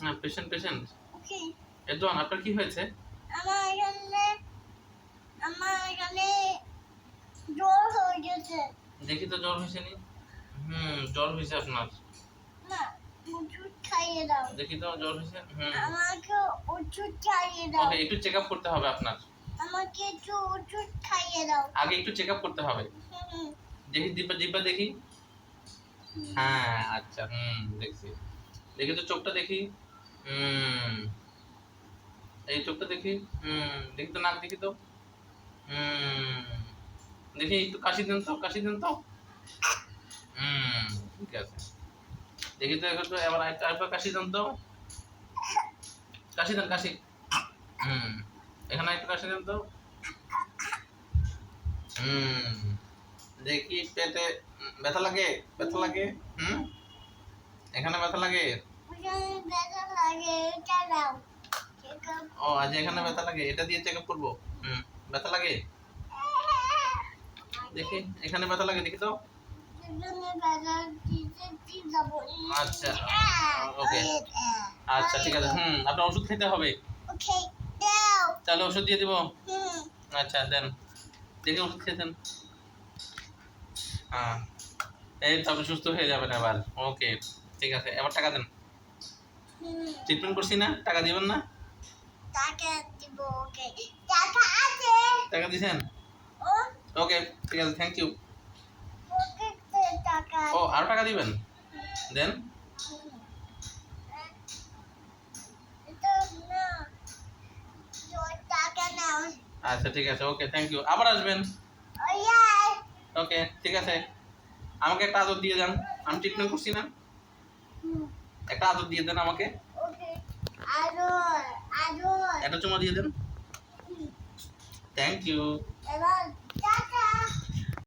হ্যাঁ, patient patient. ওকে Erdogan, আপনার কি হয়েছে? আমার এখানে জ্বর হয়ে গেছে। দেখি তো জ্বর হয়েছে নি। জ্বর হয়েছে আপনার। না, ওষুধ খাইয়ে দাও। দেখি তো জ্বর হয়েছে। আমাকে ওষুধ খাইয়ে দাও। ওকে, একটু চেক আপ করতে হবে আপনার। আমাকে একটু ওষুধ খাইয়ে দাও। আগে একটু চেক আপ করতে হবে। হুম, দেখি জিব্বা দেখি। হ্যাঁ, আচ্ছা, দেখছি। দেখি তো চোখটা দেখি। এই চোখটা দেখি। দেখি তো নাক দেখি তো। দেখি একটু কাশি দেন তো, কাশি দেন তো। ঠিক আছে। দেখি তো একটু, এবার আরেকবার কাশি দেন তো। কাশি দেন, কাশি। এখানে একটু কাশি দেন তো। দেখি পেটে ব্যথা লাগে, ব্যথা লাগে। এখানে ব্যথা লাগে। ওখানে ব্যথা লাগে, এটা দাও। ও আজ এখানে ব্যথা লাগে, এটা দিয়ে চেক আপ করবো। ব্যথা লাগে। দেখি এখানে ব্যথা লাগে, দেখি তো। আচ্ছা, ওকে। আচ্ছা, ঠিক আছে। আপনার ওষুধ খেতে হবে। ওকে দাও। তাহলে ওষুধ দিয়ে দিব। আচ্ছা, দেন। দেখি ওষুধ খেতেন। হ্যাঁ, এই তো আপনি সুস্থ হয়ে যাবেন এবার। ওকে, ঠিক আছে। এবার টাকা দেন। ট্রিটমেন্ট করছি না, টাকা দিবেন না? টাকা দিব। ওকে, টাকা আছে। টাকা দিছেন? ওকে, ঠিক আছে, থ্যাংক ইউ। ওকে, টাকা। ও, আরো টাকা দিবেন? দেন। এটা না, টাকা নাও। আচ্ছা, ঠিক আছে, ওকে, থ্যাংক ইউ। আবার আসবেন। ওকে, ঠিক আছে। আমাকে একটা আদর দিয়ে যান। আমি ট্রিটমেন্ট করছি না, একটা আদর দিয়ে দেন আমাকে। ওকে, আদর আদর। একটা চুমা দিয়ে দেন। Thank you. এবার